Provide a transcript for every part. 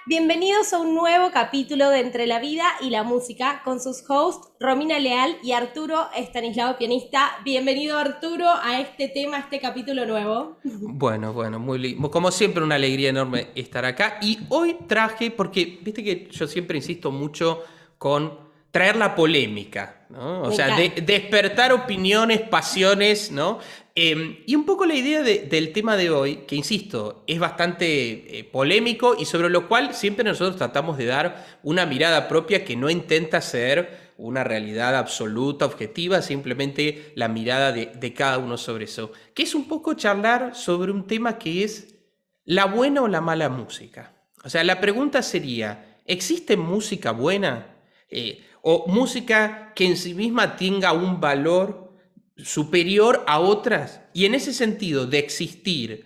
Bienvenidos a un nuevo capítulo de Entre la Vida y la Música con sus hosts Romina Leal y Arturo Estanislao, pianista. Bienvenido, Arturo, a este tema, a este capítulo nuevo. Bueno, muy lindo. Como siempre, una alegría enorme estar acá. Y hoy traje, porque viste que yo siempre insisto mucho con traer la polémica, ¿no? O sea, despertar opiniones, pasiones, ¿no? Y un poco la idea del tema de hoy, que insisto, es bastante polémico y sobre lo cual siempre nosotros tratamos de dar una mirada propia que no intenta ser una realidad absoluta, objetiva, simplemente la mirada de cada uno sobre eso, que es un poco charlar sobre un tema que es la buena o la mala música. O sea, la pregunta sería, ¿existe música buena? O música que en sí misma tenga un valor superior a otras. Y en ese sentido de existir,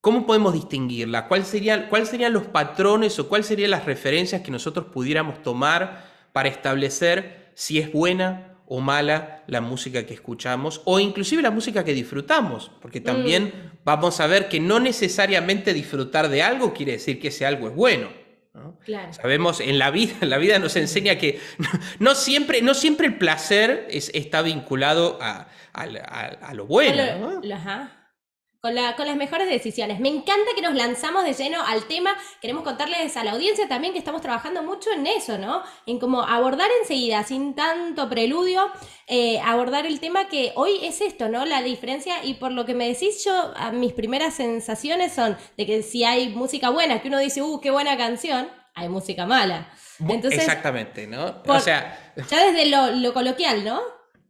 ¿cómo podemos distinguirla? ¿Cuáles serían los patrones o cuáles serían las referencias que nosotros pudiéramos tomar para establecer si es buena o mala la música que escuchamos o inclusive la música que disfrutamos? Porque también vamos a ver que no necesariamente disfrutar de algo quiere decir que ese algo es bueno, ¿no? Claro. Sabemos, la vida nos enseña que no siempre el placer está vinculado a lo bueno, ¿no? Ajá. Con las mejores decisiones. Me encanta que nos lanzamos de lleno al tema. Queremos contarles a la audiencia también que estamos trabajando mucho en eso, ¿no? En cómo abordar enseguida, sin tanto preludio, abordar el tema que hoy es esto, ¿no? La diferencia, y por lo que me decís yo, mis primeras sensaciones son de que si hay música buena, que uno dice, qué buena canción, hay música mala. Entonces, exactamente, ¿no? O sea, ya desde lo coloquial, ¿no?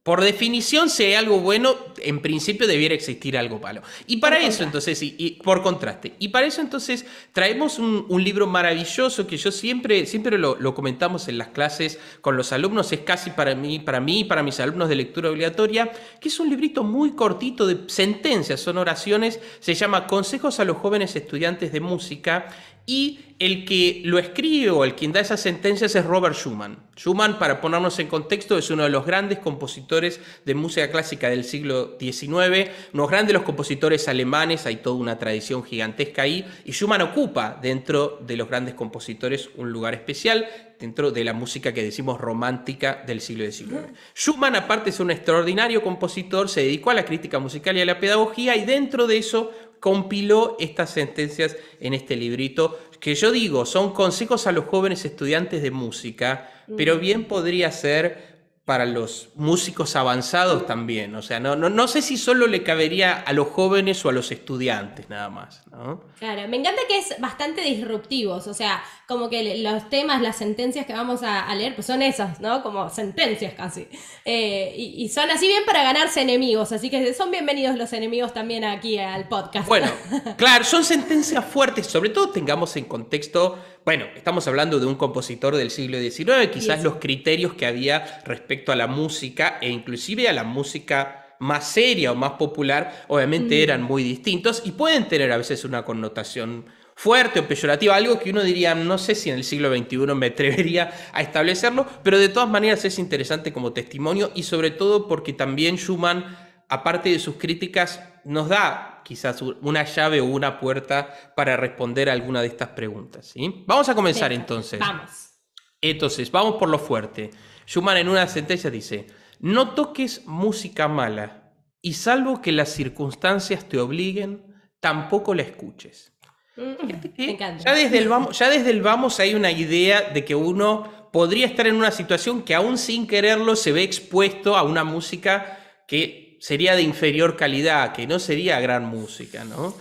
Por definición, si hay algo bueno, en principio debiera existir algo malo. Y para eso, entonces, y por contraste, y para eso, entonces, traemos un libro maravilloso que yo siempre lo comentamos en las clases con los alumnos, es casi para mí y para mis alumnos de lectura obligatoria, que es un librito muy cortito de sentencias, son oraciones, se llama Consejos a los jóvenes estudiantes de música. Y el que lo escribe o el quien da esas sentencias es Robert Schumann. Schumann, para ponernos en contexto, es uno de los grandes compositores de música clásica del siglo XIX, unos grandes los compositores alemanes, hay toda una tradición gigantesca ahí, y Schumann ocupa dentro de los grandes compositores un lugar especial dentro de la música que decimos romántica del siglo XIX. Schumann, aparte de ser un extraordinario compositor, se dedicó a la crítica musical y a la pedagogía, y dentro de eso compiló estas sentencias en este librito que yo digo, son consejos a los jóvenes estudiantes de música, pero bien podría ser para los músicos avanzados también. O sea, no sé si solo le cabería a los jóvenes o a los estudiantes nada más, ¿no? Claro, me encanta que es bastante disruptivos, o sea, como que los temas, las sentencias que vamos a leer, pues son esas, ¿no? Como sentencias casi. Y son así bien para ganarse enemigos, así que son bienvenidos los enemigos también aquí al podcast. Bueno, claro, son sentencias fuertes, sobre todo tengamos en contexto, bueno, estamos hablando de un compositor del siglo XIX, quizás los criterios que había respecto a la música e inclusive a la música más seria o más popular, obviamente eran muy distintos y pueden tener a veces una connotación fuerte o peyorativa, algo que uno diría, no sé si en el siglo XXI me atrevería a establecerlo, pero de todas maneras es interesante como testimonio y sobre todo porque también Schumann, aparte de sus críticas, nos da quizás una llave o una puerta para responder a alguna de estas preguntas, ¿sí? Vamos a comenzar entonces. Vamos. Entonces, vamos por lo fuerte. Schumann en una sentencia dice: no toques música mala y salvo que las circunstancias te obliguen, tampoco la escuches. Me encanta. Ya desde el vamos hay una idea de que uno podría estar en una situación que aún sin quererlo se ve expuesto a una música que sería de inferior calidad, que no sería gran música, ¿no?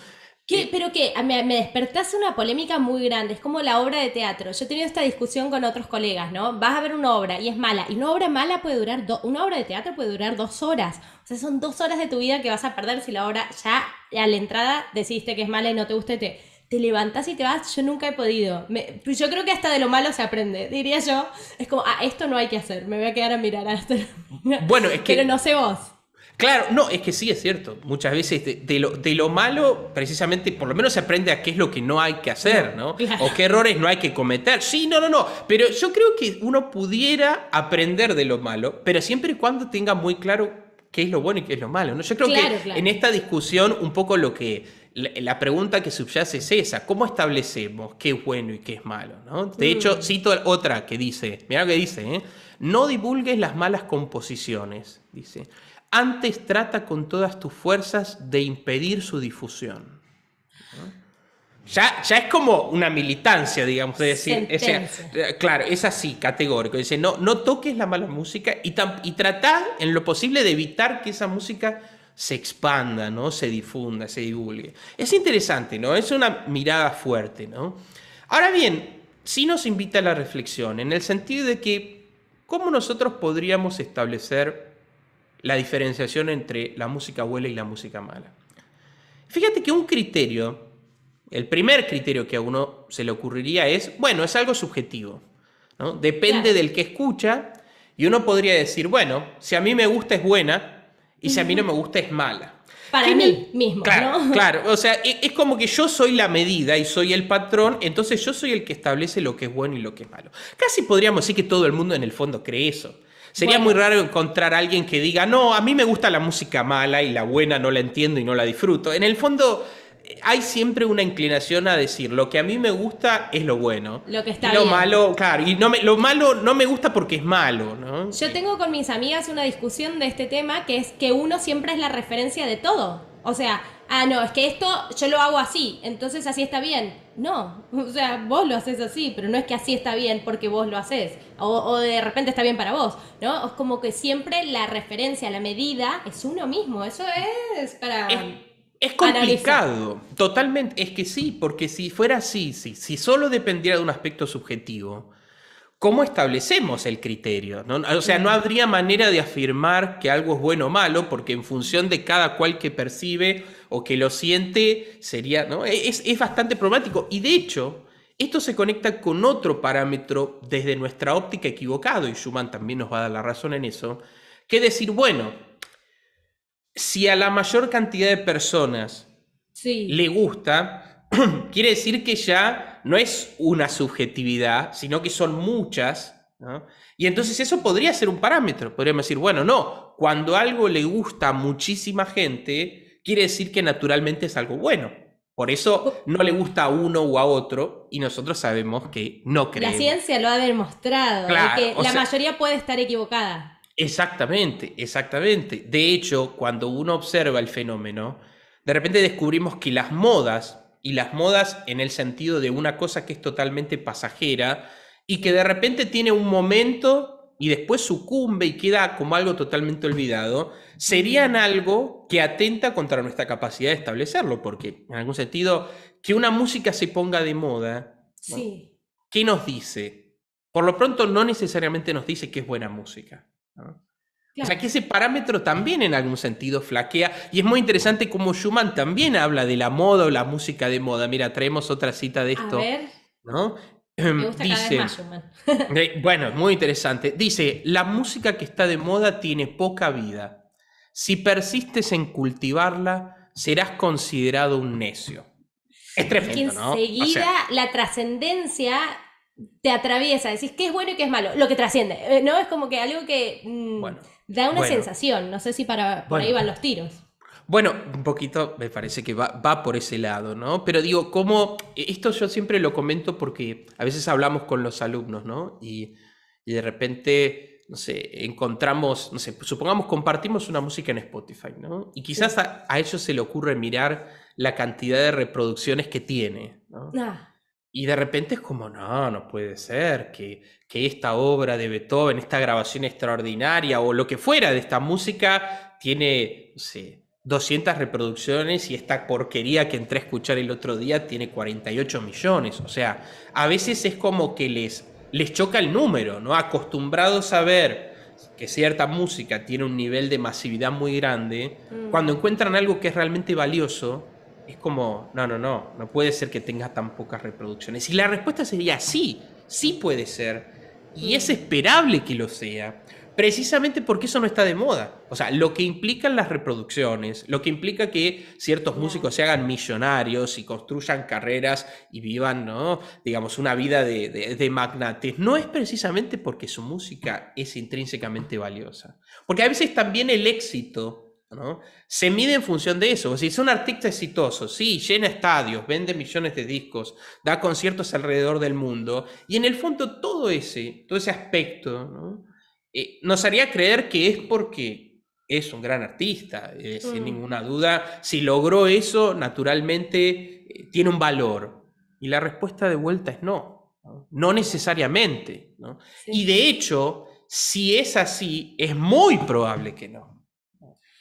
Pero me despertaste una polémica muy grande, es como la obra de teatro. Yo he tenido esta discusión con otros colegas, ¿no? Vas a ver una obra y es mala, y una obra mala puede durar, una obra de teatro puede durar 2 horas. O sea, son 2 horas de tu vida que vas a perder si la obra ya a la entrada decidiste que es mala y no te gusta y te levantás y te vas. Yo nunca he podido. Yo creo que hasta de lo malo se aprende, diría yo. Es como, esto no hay que hacer, me voy a quedar a mirar a esto. Bueno, es que... Pero no sé vos. Claro, no, es que sí, es cierto. Muchas veces de lo malo, precisamente, por lo menos se aprende a qué es lo que no hay que hacer, ¿no? Claro. O qué errores no hay que cometer. Sí, no. Pero yo creo que uno pudiera aprender de lo malo, pero siempre y cuando tenga muy claro qué es lo bueno y qué es lo malo, ¿no? Yo creo que en esta discusión un poco lo que la pregunta que subyace es esa, ¿cómo establecemos qué es bueno y qué es malo? ¿No? De hecho, cito otra que dice, mirá lo que dice, ¿eh? No divulgues las malas composiciones, dice. Antes trata con todas tus fuerzas de impedir su difusión. Ya es como una militancia, digamos, de decir, claro, es así, categórico. Dice, no toques la mala música y trata en lo posible de evitar que esa música se expanda, ¿no? Se difunda, se divulgue. Es interesante, ¿no? Es una mirada fuerte, ¿no? Ahora bien, sí nos invita a la reflexión, en el sentido de que, ¿cómo nosotros podríamos establecer la diferenciación entre la música buena y la música mala? Fíjate que un criterio, el primer criterio que a uno se le ocurriría es, bueno, es algo subjetivo, ¿no? Depende del que escucha, y uno podría decir, bueno, si a mí me gusta es buena, y si a mí no me gusta es mala. Para mí mismo, claro, ¿no? Claro, o sea, es como que yo soy la medida y soy el patrón, entonces yo soy el que establece lo que es bueno y lo que es malo. Casi podríamos decir que todo el mundo en el fondo cree eso. Sería muy raro encontrar a alguien que diga, no, a mí me gusta la música mala y la buena no la entiendo y no la disfruto. En el fondo hay siempre una inclinación a decir, lo que a mí me gusta es lo bueno. Lo que está y lo bien. malo, claro, y lo malo no me gusta porque es malo, ¿no? Yo tengo con mis amigas una discusión de este tema, que es que uno siempre es la referencia de todo. O sea, no, es que esto yo lo hago así, entonces así está bien. No, o sea, vos lo haces así, pero no es que así está bien porque vos lo haces. O de repente está bien para vos, ¿no? Es como que siempre la referencia, la medida es uno mismo. Eso es para... Es complicado, totalmente. Es que sí, porque si fuera así, si solo dependiera de un aspecto subjetivo, ¿cómo establecemos el criterio? ¿No? O sea, no habría manera de afirmar que algo es bueno o malo, porque en función de cada cual que percibe o que lo siente, sería, ¿no? Es bastante problemático. Y de hecho, esto se conecta con otro parámetro desde nuestra óptica equivocado, y Schumann también nos va a dar la razón en eso, que decir, bueno, si a la mayor cantidad de personas le gusta, quiere decir que ya no es una subjetividad, sino que son muchas, ¿no? Y entonces eso podría ser un parámetro. Podríamos decir, bueno, no, cuando algo le gusta a muchísima gente, quiere decir que naturalmente es algo bueno. Por eso no le gusta a uno o a otro, y nosotros sabemos que no creemos. La ciencia lo ha demostrado, claro, que la mayoría puede estar equivocada. Exactamente, exactamente. De hecho, cuando uno observa el fenómeno, de repente descubrimos que las modas, y las modas en el sentido de una cosa que es totalmente pasajera y que de repente tiene un momento y después sucumbe y queda como algo totalmente olvidado, serían algo que atenta contra nuestra capacidad de establecerlo, porque en algún sentido, que una música se ponga de moda, ¿no? ¿Qué nos dice? Por lo pronto no necesariamente nos dice que es buena música, ¿no? Claro. O sea que ese parámetro también en algún sentido flaquea, y es muy interesante cómo Schumann también habla de la moda o la música de moda. Mira, traemos otra cita de esto. A ver. ¿No? Me gusta cada vez más Schumann. Bueno, muy interesante. Dice, la música que está de moda tiene poca vida. Si persistes en cultivarla, serás considerado un necio. Es tremendo, ¿no? Enseguida la trascendencia te atraviesa, decís qué es bueno y qué es malo, lo que trasciende, ¿no? Es como que algo que da una sensación, no sé si por ahí van los tiros. Bueno, un poquito me parece que va por ese lado, ¿no? Pero digo, como esto yo siempre lo comento porque a veces hablamos con los alumnos, ¿no? Y de repente, no sé, encontramos, no sé, supongamos compartimos una música en Spotify, ¿no? Y quizás a ellos se le ocurre mirar la cantidad de reproducciones que tiene, ¿no? Y de repente es como, no puede ser que esta obra de Beethoven, esta grabación extraordinaria o lo que fuera de esta música tiene, no sé, 200 reproducciones y esta porquería que entré a escuchar el otro día tiene 48 millones. O sea, a veces es como que les choca el número, ¿no? Acostumbrados a ver que cierta música tiene un nivel de masividad muy grande, cuando encuentran algo que es realmente valioso, es como, no puede ser que tenga tan pocas reproducciones. Y la respuesta sería sí puede ser. Y es esperable que lo sea, precisamente porque eso no está de moda. O sea, lo que implican las reproducciones, lo que implica que ciertos músicos se hagan millonarios y construyan carreras y vivan, ¿no?, digamos, una vida de magnates, no es precisamente porque su música es intrínsecamente valiosa. Porque a veces también el éxito ¿no? Se mide en función de eso. Si es un artista exitoso, sí, llena estadios, vende millones de discos, da conciertos alrededor del mundo, y en el fondo todo ese aspecto, ¿no? Nos haría creer que es porque es un gran artista, sin ninguna duda. Si logró eso, naturalmente tiene un valor. Y la respuesta de vuelta es no, ¿no? No necesariamente, ¿no? Sí. Y de hecho, si es así, es muy probable que no.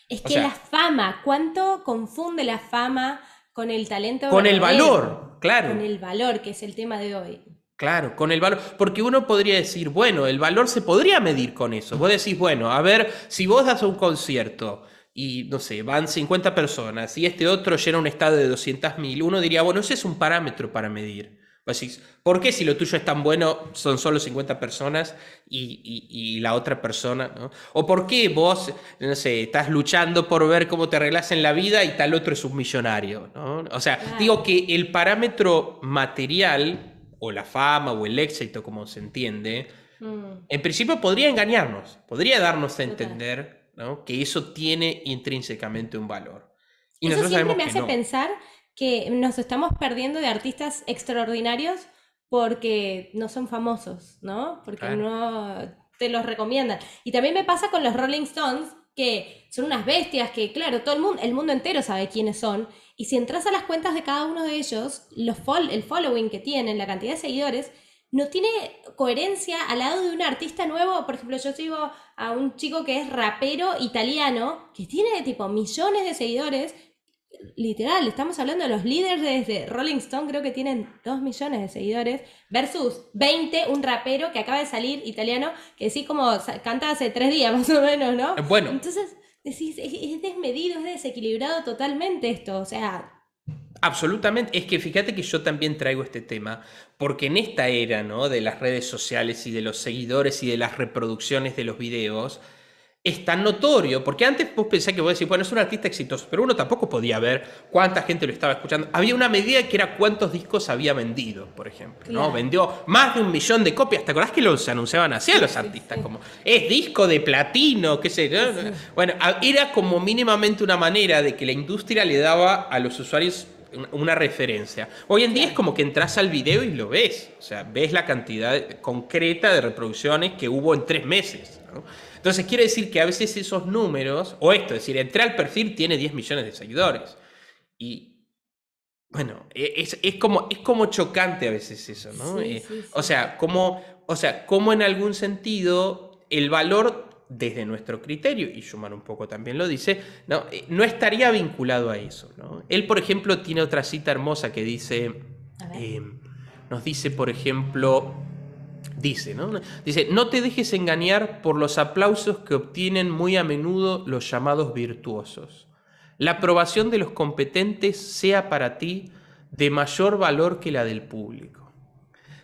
Es O que sea, la fama, ¿cuánto confunde la fama con el talento con el verdadero? valor, claro. Con el valor, que es el tema de hoy. Claro, con el valor. Porque uno podría decir, bueno, el valor se podría medir con eso. Vos decís, bueno, a ver, si vos das un concierto y, no sé, van 50 personas y este otro llena un estadio de 200.000, uno diría, bueno, ese es un parámetro para medir. Vos decís, ¿por qué si lo tuyo es tan bueno son solo 50 personas y la otra persona, ¿no? ¿O por qué vos, no sé, estás luchando por ver cómo te arreglas en la vida y tal otro es un millonario, ¿no? O sea, Claro. digo que el parámetro material o la fama o el éxito, como se entiende, en principio podría engañarnos, podría darnos a entender, ¿no?, que eso tiene intrínsecamente un valor. Y Eso nosotros siempre sabemos me que hace no. pensar que nos estamos perdiendo de artistas extraordinarios porque no son famosos, ¿no? Porque Claro. no te los recomiendan. Y también me pasa con los Rolling Stones, que son unas bestias que, claro, todo el mundo entero sabe quiénes son. Y si entras a las cuentas de cada uno de ellos, el following que tienen, la cantidad de seguidores, no tiene coherencia al lado de un artista nuevo. Por ejemplo, yo sigo a un chico que es rapero italiano, que tiene tipo millones de seguidores. Literal, estamos hablando de los líderes de Rolling Stone, creo que tienen 2 millones de seguidores, versus 20, un rapero que acaba de salir italiano, que sí como canta hace 3 días más o menos, ¿no? Bueno, Entonces, decís, es desmedido, es desequilibrado totalmente esto, o sea, absolutamente. Es que fíjate que yo también traigo este tema, porque en esta era, ¿no?, de las redes sociales y de los seguidores y de las reproducciones de los videos, es tan notorio, porque antes vos pensás que vos decís, bueno, es un artista exitoso, pero uno tampoco podía ver cuánta gente lo estaba escuchando. Había una medida que era cuántos discos había vendido, por ejemplo, ¿no? Claro. Vendió más de 1 millón de copias. ¿Te acordás que se anunciaban así a los artistas? Como, es disco de platino, qué sé yo. Bueno, era como mínimamente una manera de que la industria le daba a los usuarios una referencia. Hoy en día es como que entras al video y lo ves. O sea, ves la cantidad concreta de reproducciones que hubo en 3 meses, ¿no? Entonces quiere decir que a veces esos números, o esto, es decir, entré al perfil, tiene 10 millones de seguidores. Y bueno, es como chocante a veces eso, ¿no? sí. O sea, como en algún sentido el valor desde nuestro criterio, y Schumann un poco también lo dice, no estaría vinculado a eso, ¿no? Él, por ejemplo, tiene otra cita hermosa que dice, nos dice, por ejemplo, dice, ¿no? Dice, no te dejes engañar por los aplausos que obtienen muy a menudo los llamados virtuosos. La aprobación de los competentes sea para ti de mayor valor que la del público.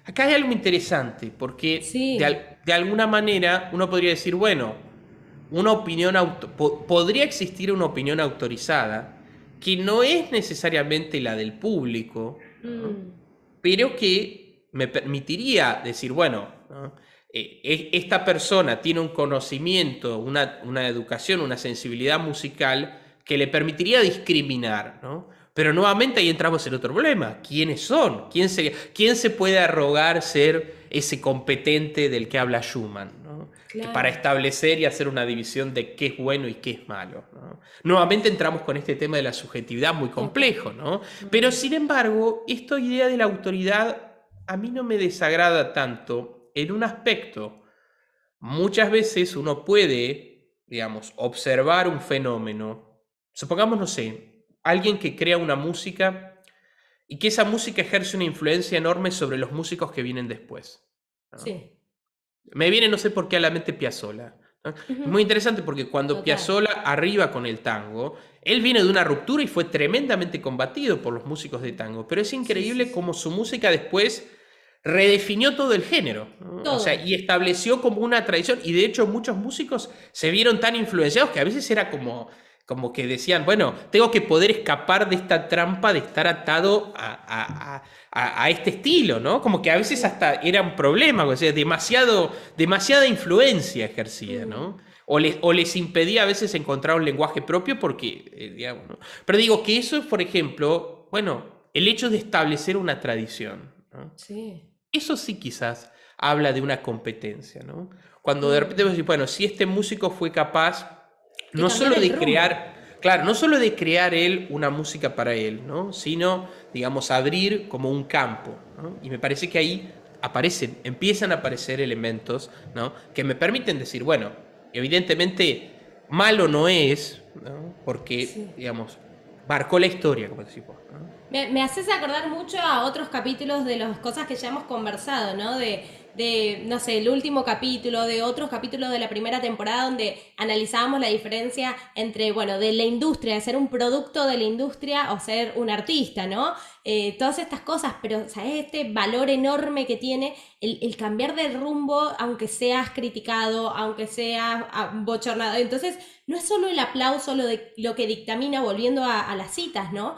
Acá hay algo interesante, porque Sí. de alguna manera uno podría decir, bueno, una opinión podría existir una opinión autorizada que no es necesariamente la del público, ¿no?, pero que me permitiría decir, bueno, ¿no?, esta persona tiene un conocimiento, una educación, una sensibilidad musical que le permitiría discriminar, ¿no? Pero nuevamente ahí entramos en otro problema. ¿Quiénes son? ¿Quién se puede arrogar ser ese competente del que habla Schumann, ¿no?, Claro, para establecer y hacer una división de qué es bueno y qué es malo, ¿no? Nuevamente entramos con este tema de la subjetividad muy complejo, ¿no? Pero sin embargo, esta idea de la autoridad a mí no me desagrada tanto en un aspecto. Muchas veces uno puede, digamos, observar un fenómeno. Supongamos, no sé, alguien que crea una música y que esa música ejerce una influencia enorme sobre los músicos que vienen después, ¿no? sí. Me viene, no sé por qué, a la mente Piazzolla, ¿no? Es muy interesante porque cuando Total. Piazzolla arriba con el tango, él viene de una ruptura y fue tremendamente combatido por los músicos de tango, pero es increíble cómo su música después redefinió todo el género, ¿no? Todo. O sea, y estableció como una tradición, y de hecho muchos músicos se vieron tan influenciados que a veces era como que decían, bueno, tengo que poder escapar de esta trampa de estar atado a este estilo, ¿no? Como que a veces hasta era un problema, o sea, demasiada influencia ejercida, ¿no? o les impedía a veces encontrar un lenguaje propio porque, digamos, ¿no? Pero digo que eso es, por ejemplo, bueno, el hecho de establecer una tradición, ¿no? Sí. Eso sí quizás habla de una competencia, ¿no? Cuando de repente vos decís, bueno, si este músico fue capaz De no cambiar solo el de rumbo. crear, claro, no solo de crear él una música para él, ¿no? Sino, digamos, abrir como un campo, ¿no? Y me parece que ahí empiezan a aparecer elementos, ¿no? Que me permiten decir, bueno, evidentemente malo no es, ¿no? Porque, Sí. digamos, marcó la historia, como decimos, ¿no? Me haces acordar mucho a otros capítulos de las cosas que ya hemos conversado, ¿no? No sé, el último capítulo, de otros capítulos de la primera temporada donde analizábamos la diferencia entre, bueno, de la industria, de ser un producto de la industria o ser un artista, ¿no? Todas estas cosas, pero ¿sabes? Este valor enorme que tiene el cambiar de rumbo, aunque seas criticado, aunque seas bochornado. Entonces, no es solo el aplauso lo que dictamina, volviendo a las citas, ¿no?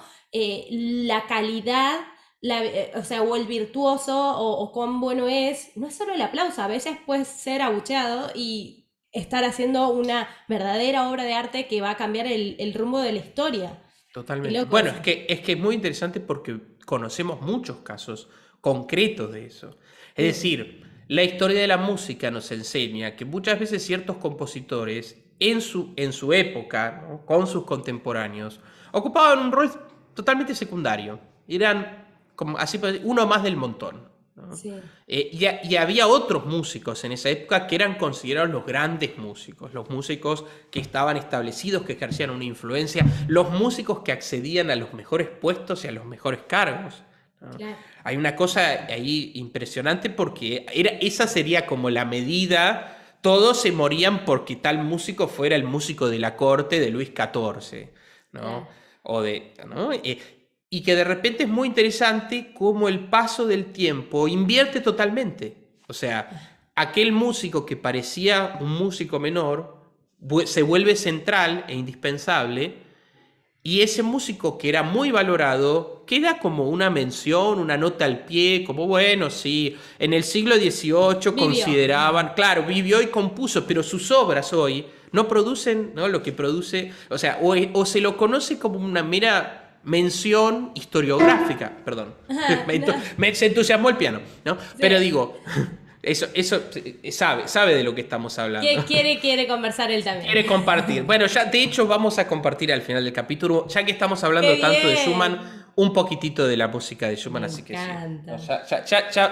La calidad, o sea, o el virtuoso, o cuán bueno es, no es solo el aplauso, a veces puede ser abucheado y estar haciendo una verdadera obra de arte que va a cambiar el rumbo de la historia. Qué Totalmente. loco Bueno, eso. es que es muy interesante porque conocemos muchos casos concretos de eso. Es Mm, decir, la historia de la música nos enseña que muchas veces ciertos compositores en su época, ¿no? Con sus contemporáneos, ocupaban un rol totalmente secundario. Eran como así uno más del montón, ¿no? sí, Y había otros músicos en esa época que eran considerados los grandes músicos, los músicos que estaban establecidos, que ejercían una influencia, los músicos que accedían a los mejores puestos y a los mejores cargos, ¿no? claro. Hay una cosa ahí impresionante porque esa sería como la medida. Todos se morían porque tal músico fuera el músico de la corte de Luis XIV, ¿no? Claro. ¿No? Y que de repente es muy interesante cómo el paso del tiempo invierte totalmente. O sea, aquel músico que parecía un músico menor se vuelve central e indispensable, y ese músico que era muy valorado queda como una mención, una nota al pie, como bueno, sí, en el siglo XVIII Vivió. consideraban, claro, vivió y compuso, pero sus obras hoy no producen, ¿no? Lo que produce, o sea, o se lo conoce como una mera mención historiográfica, perdón, Ajá, no, se entusiasmó el piano, ¿no? Pero sí. digo, eso sabe de lo que estamos hablando. Quiere conversar él también. Quiere compartir. Bueno, ya de hecho vamos a compartir al final del capítulo, ya que estamos ¡Qué hablando tanto de bien! Schumann, un poquitito de la música de Me Schumann, así que sí. No, encanta.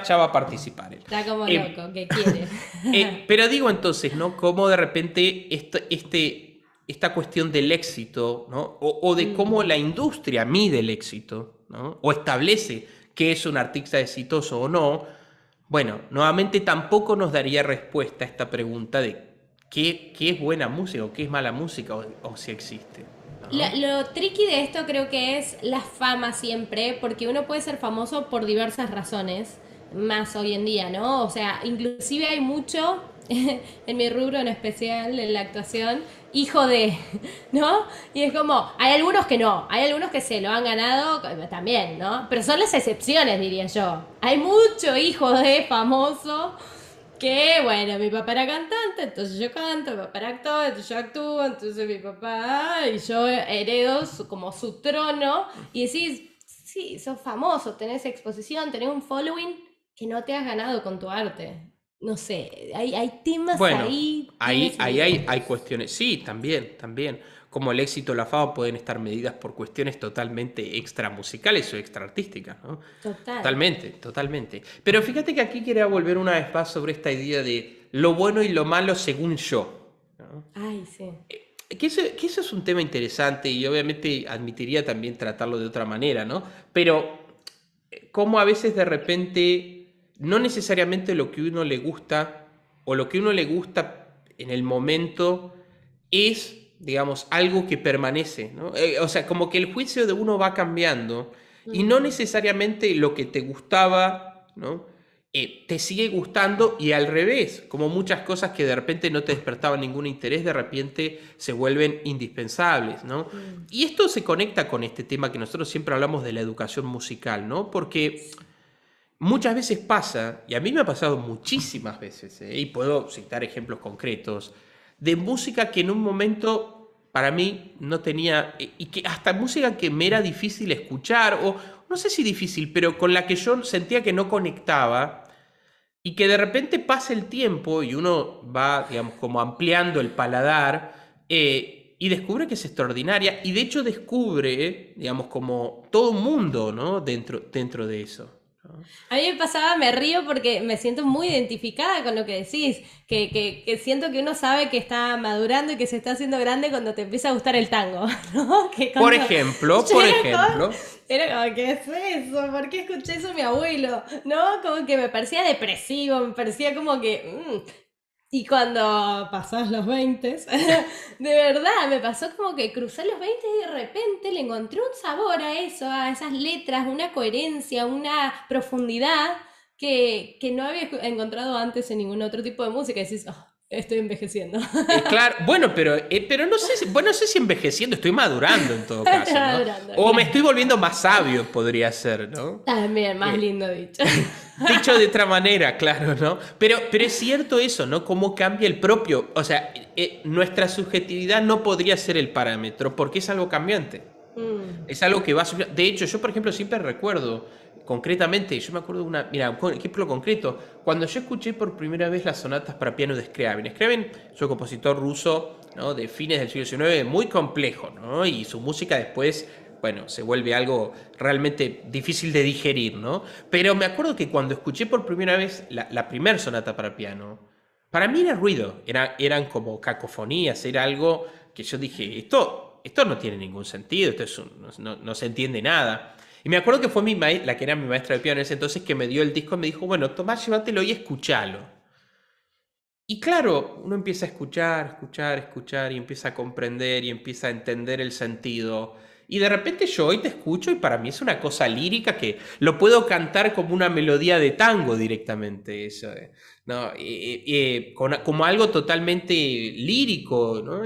ya va a participar él. Está como Eh, loco, que quiere. pero digo entonces, ¿no? Cómo de repente esta cuestión del éxito, ¿no? O de cómo Mm. la industria mide el éxito, ¿no? O establece qué es un artista exitoso o no. Bueno, nuevamente tampoco nos daría respuesta a esta pregunta de qué es buena música o qué es mala música o si existe, ¿no? Lo tricky de esto creo que es la fama siempre, porque uno puede ser famoso por diversas razones, más hoy en día, ¿no? O sea, inclusive hay mucho, en mi rubro en especial, en la actuación, hijo de, ¿no? Y es como, hay algunos que no, hay algunos que se lo han ganado también, ¿no? Pero son las excepciones, diría yo. Hay mucho hijo de famoso que, bueno, mi papá era cantante, entonces yo canto, mi papá era actor, entonces yo actúo, entonces mi papá, y yo heredo como su trono, y decís, sí, sos famoso, tenés exposición, tenés un following que no te has ganado con tu arte. No sé, hay temas Bueno, ahí, ahí, tienes y hay diretes. cuestiones, sí, también. Como el éxito o la fama pueden estar medidas por cuestiones totalmente extramusicales o extraartísticas, ¿no? Total. Totalmente. Pero fíjate que aquí quería volver una vez más sobre esta idea de lo bueno y lo malo según yo, ¿no? Ay, sí. Que eso es un tema interesante y obviamente admitiría también tratarlo de otra manera, ¿no? Pero cómo a veces de repente no necesariamente lo que uno le gusta o lo que uno le gusta en el momento es, digamos, algo que permanece, ¿no? O sea, como que el juicio de uno va cambiando y no Mm. necesariamente lo que te gustaba, ¿no? Te sigue gustando y al revés, como muchas cosas que de repente no te despertaban ningún interés, de repente se vuelven indispensables, ¿no? Mm. Y esto se conecta con este tema que nosotros siempre hablamos de la educación musical, ¿no? Porque muchas veces pasa, y a mí me ha pasado muchísimas veces, y puedo citar ejemplos concretos, de música que en un momento para mí no tenía, y que hasta música que me era difícil escuchar, o no sé si difícil, pero con la que yo sentía que no conectaba, y que de repente pasa el tiempo y uno va, digamos, como ampliando el paladar, y descubre que es extraordinaria, y de hecho descubre, digamos, como todo un mundo, ¿no? Dentro de eso, ¿no? A mí me pasaba, me río porque me siento muy identificada con lo que decís, que siento que uno sabe que está madurando y que se está haciendo grande cuando te empieza a gustar el tango, ¿no? Que Por cuando ejemplo, yo por era ejemplo. joven, era como, ¿qué es eso? ¿Por qué escuché eso a mi abuelo? ¿No? Como que me parecía depresivo, me parecía como que... Y cuando pasás los 20, de verdad, me pasó como que crucé los 20 y de repente le encontré un sabor a eso, a esas letras, una coherencia, una profundidad que no había encontrado antes en ningún otro tipo de música. Y decís, "Oh, estoy envejeciendo." Claro, bueno, pero no sé, bueno, no sé si envejeciendo, estoy madurando en todo Estoy caso, ¿no? madurando, O me claro. estoy volviendo más sabio, podría ser, ¿no? También, más Eh, lindo dicho. Dicho de otra manera, claro, ¿no? Pero es cierto eso, ¿no? Cómo cambia el propio, o sea, nuestra subjetividad no podría ser el parámetro porque es algo cambiante. Mm. Es algo que va a subir. De hecho, yo, por ejemplo, siempre recuerdo, concretamente, yo me acuerdo de mira, un ejemplo concreto, cuando yo escuché por primera vez las sonatas para piano de Scriabin. Scriabin es un compositor ruso, ¿no? De fines del siglo XIX, muy complejo, ¿no? Y su música después, bueno, se vuelve algo realmente difícil de digerir, ¿no? Pero me acuerdo que cuando escuché por primera vez la primera sonata para piano, para mí era ruido, eran como cacofonías, era algo que yo dije, esto no tiene ningún sentido, no se entiende nada. Y me acuerdo que fue la que era mi maestra de piano en ese entonces que me dio el disco y me dijo, bueno, Tomás, llévatelo y escúchalo. Y claro, uno empieza a escuchar y empieza a comprender y empieza a entender el sentido. Y de repente yo hoy te escucho y para mí es una cosa lírica que lo puedo cantar como una melodía de tango directamente, eso, ¿no? Como algo totalmente lírico, ¿no?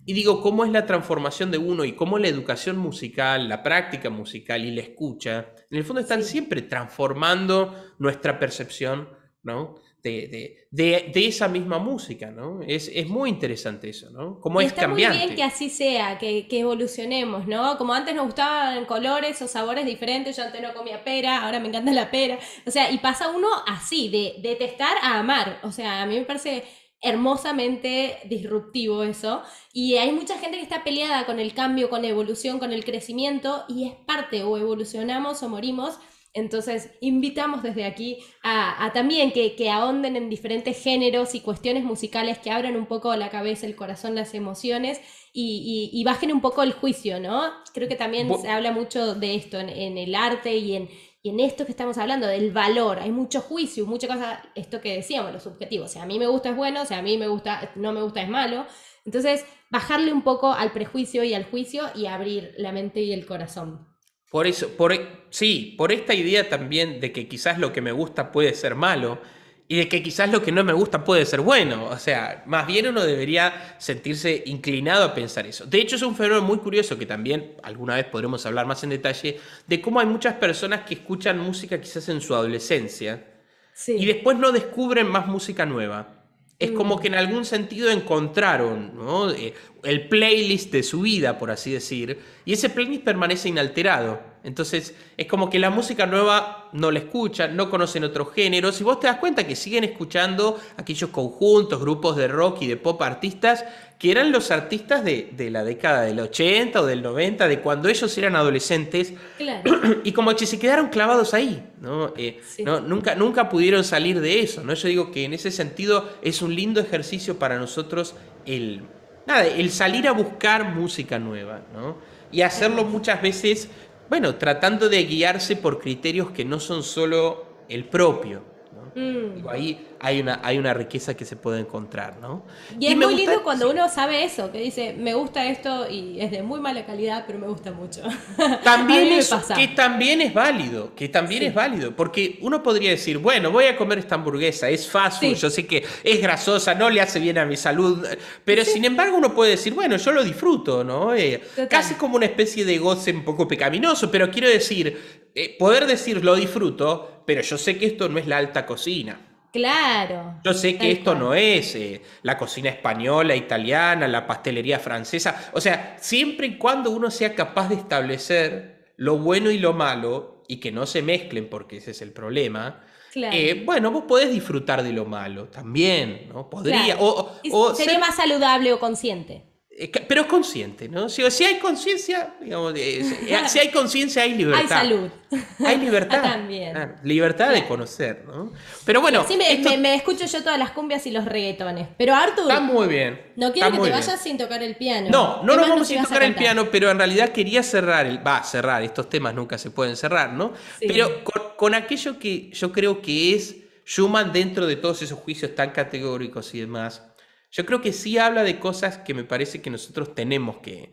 Y digo, ¿cómo es la transformación de uno y cómo la educación musical, la práctica musical y la escucha, en el fondo están Sí. siempre transformando nuestra percepción, ¿no? De esa misma música, ¿no? Es muy interesante eso, ¿no? Cómo Y es está muy bien que cambiante. así sea, que evolucionemos, ¿no? Como antes nos gustaban colores o sabores diferentes, yo antes no comía pera, ahora me encanta la pera. O sea, y pasa uno así, de detestar a amar. O sea, a mí me parece hermosamente disruptivo eso. Y hay mucha gente que está peleada con el cambio, con la evolución, con el crecimiento, y es parte, o evolucionamos o morimos. Entonces, invitamos desde aquí a también que ahonden en diferentes géneros y cuestiones musicales, que abran un poco la cabeza, el corazón, las emociones y bajen un poco el juicio, ¿no? Creo que también se Bu- habla mucho de esto en el arte y en esto que estamos hablando, del valor. Hay mucho juicio, mucha cosa, esto que decíamos, lo subjetivo. O sea, a mí me gusta es bueno, o sea, a mí me gusta, no me gusta es malo. Entonces, bajarle un poco al prejuicio y al juicio y abrir la mente y el corazón. Por eso, sí, por esta idea también de que quizás lo que me gusta puede ser malo y de que quizás lo que no me gusta puede ser bueno. O sea, más bien uno debería sentirse inclinado a pensar eso. De hecho, es un fenómeno muy curioso que también alguna vez podremos hablar más en detalle de cómo hay muchas personas que escuchan música quizás en su adolescencia y Sí. después no descubren más música nueva. Es como que Mm. en algún sentido encontraron, ¿no? El playlist de su vida, por así decir, y ese playlist permanece inalterado. Entonces es como que la música nueva no la escuchan, no conocen otros géneros, y vos te das cuenta que siguen escuchando aquellos conjuntos, grupos de rock y de pop artistas que eran los artistas de la década del 80 o del 90, de cuando ellos eran adolescentes, Claro. y como que se quedaron clavados ahí, ¿no? Sí. No, nunca pudieron salir de eso, ¿no? Yo digo que en ese sentido es un lindo ejercicio para nosotros el salir a buscar música nueva, ¿no? Y hacerlo Hermoso. muchas veces, bueno, tratando de guiarse por criterios que no son solo el propio, ¿no? Digo, Mm. ahí hay una riqueza que se puede encontrar, ¿no? Y Y es me muy gusta, lindo cuando sí. uno sabe eso, que dice, me gusta esto y es de muy mala calidad, pero me gusta mucho. A También mí me eso, que pasa. también es válido, que también es Sí, válido, porque uno podría decir, bueno, voy a comer esta hamburguesa, es fast food, yo sí, sé que es grasosa, no le hace bien a mi salud, pero sí, sin embargo uno puede decir, bueno, yo lo disfruto, ¿no? Casi total. como una especie de goce un poco pecaminoso, pero quiero decir, poder decir lo disfruto, pero yo sé que esto no es la alta cocina. Claro, Yo sé que tal esto no cual. es la cocina española, italiana, la pastelería francesa. O sea, siempre y cuando uno sea capaz de establecer lo bueno y lo malo y que no se mezclen, porque ese es el problema, Claro, bueno, vos podés disfrutar de lo malo también, ¿no? Podría, claro. Y o sería ser más saludable o consciente. pero es consciente, ¿no? Si hay conciencia, digamos, si hay conciencia hay Hay libertad. salud. Hay Ah, libertad. también. Claro, libertad de Claro. conocer, ¿no? Pero Y bueno, así esto me escucho yo todas las cumbias y los reggaetones. Pero está Arthur, muy bien. no Está quiero que te muy bien. vayas sin tocar el piano. No, no ¿Qué nos más vamos nos sin ibas a tocar el contar? piano, pero en realidad quería cerrar, cerrar, estos temas nunca se pueden cerrar, ¿no? Sí. Pero con aquello que yo creo que es Schumann dentro de todos esos juicios tan categóricos y demás, yo creo que sí habla de cosas que me parece que nosotros tenemos que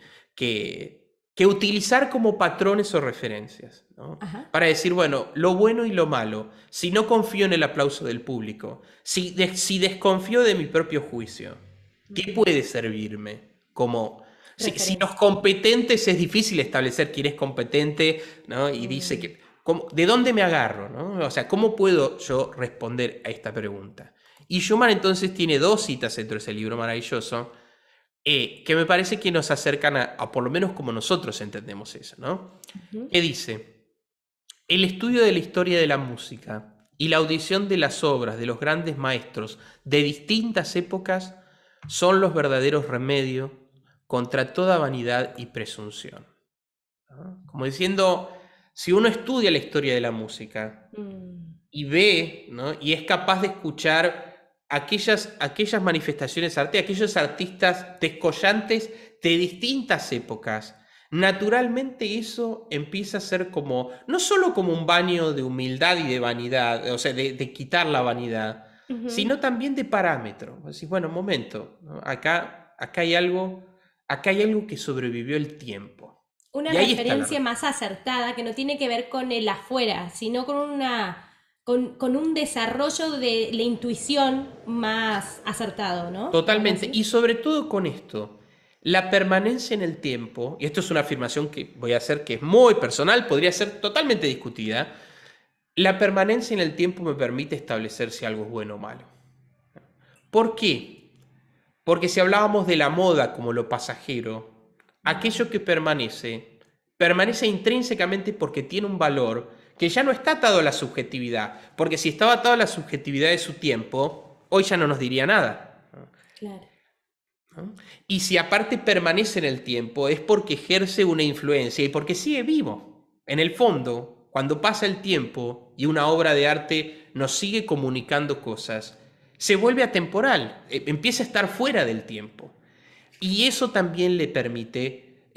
utilizar como patrones o referencias, ¿no? Ajá. Para decir, bueno, lo bueno y lo malo, si no confío en el aplauso del público, si desconfío de mi propio juicio, ¿qué Mm, puede servirme? Como, si los referencia. competentes es difícil establecer quién es competente, ¿no? Y dice Mm, que, ¿de dónde me agarro? ¿No? O sea, ¿cómo puedo yo responder a esta pregunta? Y Schumann entonces tiene dos citas dentro de ese libro maravilloso que me parece que nos acercan a por lo menos como nosotros entendemos eso, ¿no? ujú. Que dice, el estudio de la historia de la música y la audición de las obras de los grandes maestros de distintas épocas son los verdaderos remedios contra toda vanidad y presunción, ¿no? Como diciendo, si uno estudia la historia de la música Mm, y ve, ¿no? Y es capaz de escuchar aquellas manifestaciones artísticas, aquellos artistas descollantes de distintas épocas, naturalmente eso empieza a ser como, no solo como un baño de humildad y de vanidad, o sea, de quitar la vanidad, ujú. sino también de parámetro. Decís, bueno, un momento, ¿no? Acá hay algo que sobrevivió el tiempo. Una Y ahí está la referencia respuesta. más acertada que no tiene que ver con el afuera, sino con con un desarrollo de la intuición más acertado, ¿no? ¿Algo Totalmente. así? Y sobre todo con esto, la permanencia en el tiempo, y esto es una afirmación que voy a hacer que es muy personal, podría ser totalmente discutida, la permanencia en el tiempo me permite establecer si algo es bueno o malo. ¿Por qué? Porque si hablábamos de la moda como lo pasajero, aquello que permanece, permanece intrínsecamente porque tiene un valor que ya no está atado a la subjetividad, porque si estaba atado a la subjetividad de su tiempo, hoy ya no nos diría nada. Claro. ¿No? Y si aparte permanece en el tiempo es porque ejerce una influencia y porque sigue vivo. En el fondo, cuando pasa el tiempo y una obra de arte nos sigue comunicando cosas, se vuelve atemporal, empieza a estar fuera del tiempo. Y eso también le permite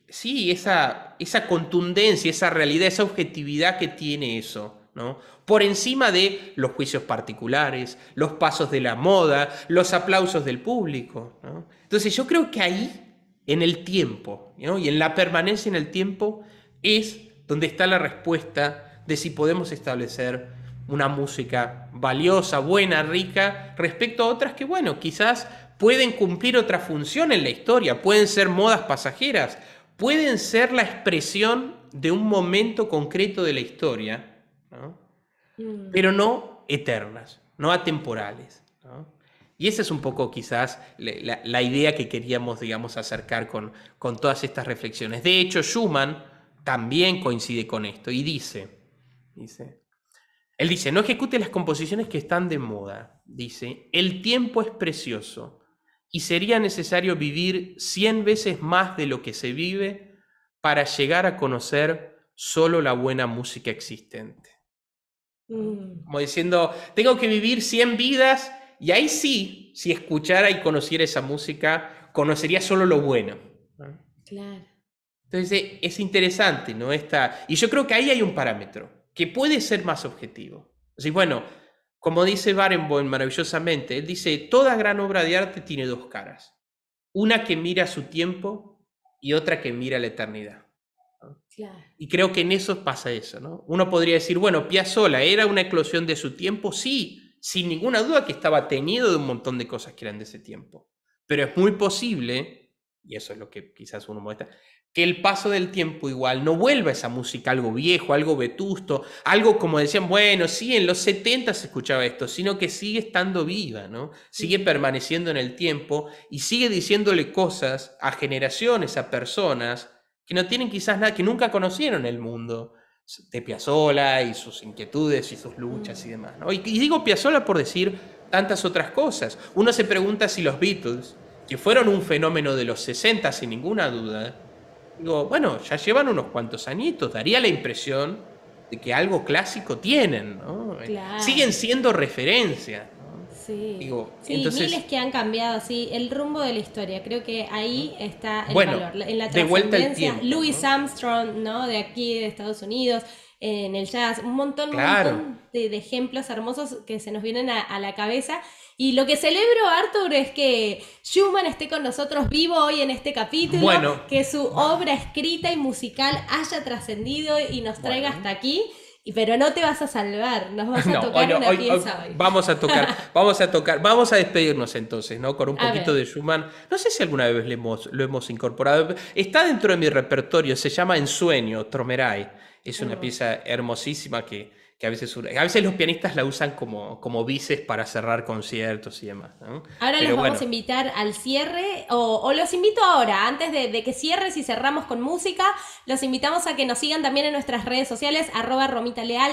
sí, esa contundencia, esa realidad, esa objetividad que tiene eso, ¿no? Por encima de los juicios particulares, los pasos de la moda, los aplausos del público, ¿no? Entonces yo creo que ahí, en el tiempo, ¿no? Y en la permanencia en el tiempo, es donde está la respuesta de si podemos establecer una música valiosa, buena, rica, respecto a otras que, bueno, quizás pueden cumplir otra función en la historia, pueden ser modas pasajeras, pueden ser la expresión de un momento concreto de la historia, ¿no? Mm. Pero no eternas, no atemporales, ¿no? Y esa es un poco quizás la idea que queríamos, digamos, acercar con todas estas reflexiones. De hecho, Schumann también coincide con esto y dice, él dice, no ejecute las composiciones que están de moda. Dice, el tiempo es precioso y sería necesario vivir 100 veces más de lo que se vive para llegar a conocer solo la buena música existente. Mm, Como diciendo, tengo que vivir 100 vidas y ahí sí, si escuchara y conociera esa música, conocería solo lo bueno. claro. Entonces es interesante, ¿no? Y yo creo que ahí hay un parámetro que puede ser más objetivo. Así, bueno, como dice Barenboim maravillosamente, él dice, toda gran obra de arte tiene dos caras. Una que mira su tiempo y otra que mira la eternidad. ¿No? Claro. Y creo que en eso pasa eso, ¿no? Uno podría decir, bueno, Piazzolla era una eclosión de su tiempo, sí, sin ninguna duda que estaba teñido de un montón de cosas que eran de ese tiempo. Pero es muy posible, y eso es lo que quizás uno muestra, que el paso del tiempo igual no vuelva esa música algo viejo, algo vetusto, algo como decían, bueno, sí, en los 70 se escuchaba esto, sino que sigue estando viva, ¿no? Sigue permaneciendo en el tiempo y sigue diciéndole cosas a generaciones, a personas que no tienen quizás nada, que nunca conocieron el mundo de Piazzolla y sus inquietudes y sus luchas y demás, ¿no? Y digo Piazzolla por decir tantas otras cosas. Uno se pregunta si los Beatles, que fueron un fenómeno de los 60 sin ninguna duda, digo, bueno, ya llevan unos cuantos añitos, daría la impresión de que algo clásico tienen, ¿no? Claro. Siguen siendo referencia, ¿no? Sí, Digo, sí, entonces, miles que han cambiado, sí, el rumbo de la historia, creo que ahí está el bueno, valor, en la de vuelta al trascendencia. tiempo, Louis ¿no? Armstrong, ¿no? De aquí, de Estados Unidos, en el jazz, un Claro. montón de ejemplos hermosos que se nos vienen a la cabeza. Y lo que celebro, Arthur, es que Schumann esté con nosotros vivo hoy en este capítulo, Bueno, que su obra escrita y musical haya trascendido y nos traiga bueno. hasta aquí. Pero no te vas a salvar, nos vas a No, tocar una pieza hoy. vamos a despedirnos entonces, ¿no? Con un A poquito ver. de Schumann. No sé si alguna vez lo hemos incorporado. Está dentro de mi repertorio, se llama Ensueño, Tromerai. Es una Hermoso. pieza hermosísima que a veces los pianistas la usan como bises para cerrar conciertos y demás, ¿no? Ahora los Pero vamos bueno, a invitar al cierre, o los invito ahora, antes de que cierres y cerramos con música, los invitamos a que nos sigan también en nuestras redes sociales, @RomitaLeal,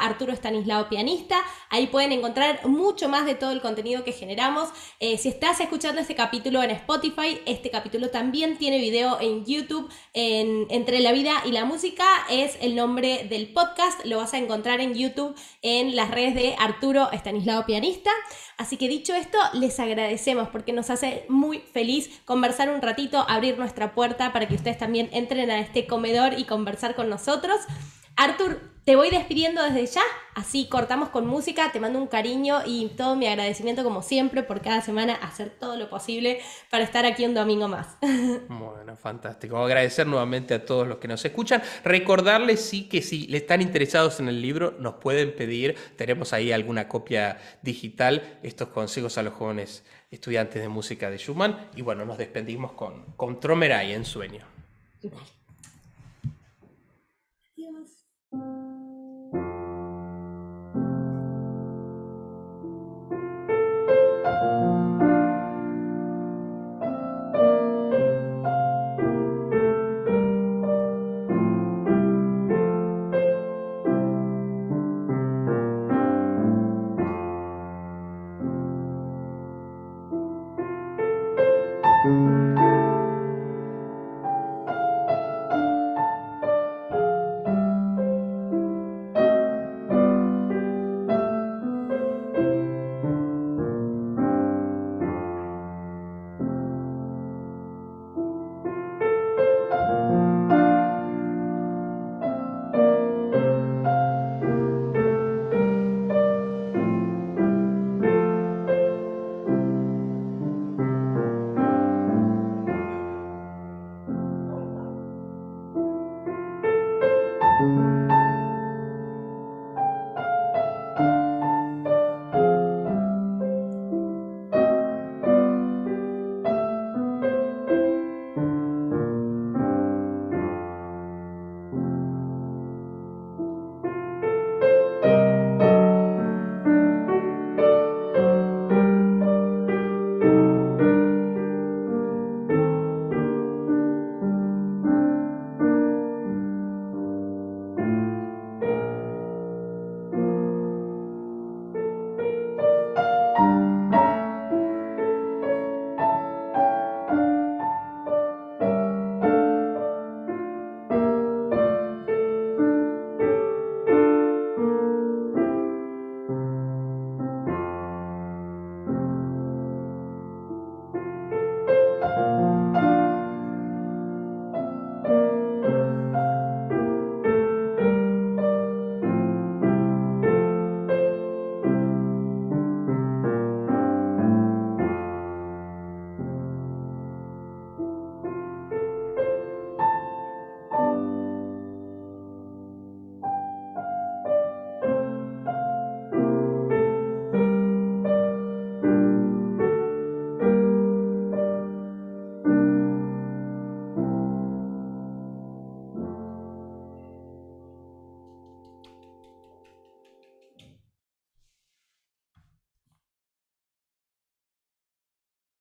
@ArturoStanislao Pianista. Ahí pueden encontrar mucho más de todo el contenido que generamos. Si estás escuchando este capítulo en Spotify, este capítulo también tiene video en YouTube. Entre la vida y la música es el nombre del podcast, lo vas a encontrar en YouTube en las redes de Arturo Estanislao Pianista. Así que dicho esto, les agradecemos porque nos hace muy feliz conversar un ratito, abrir nuestra puerta para que ustedes también entren a este comedor y conversar con nosotros. Artur, te voy despidiendo desde ya, así cortamos con música, te mando un cariño y todo mi agradecimiento como siempre por cada semana hacer todo lo posible para estar aquí un domingo más. bueno, fantástico. Agradecer nuevamente a todos los que nos escuchan. Recordarles sí que si están interesados en el libro, nos pueden pedir. Tenemos ahí alguna copia digital, estos consejos a los jóvenes estudiantes de música de Schumann. Y bueno, nos despedimos con Tromerai en Sueño. Dale.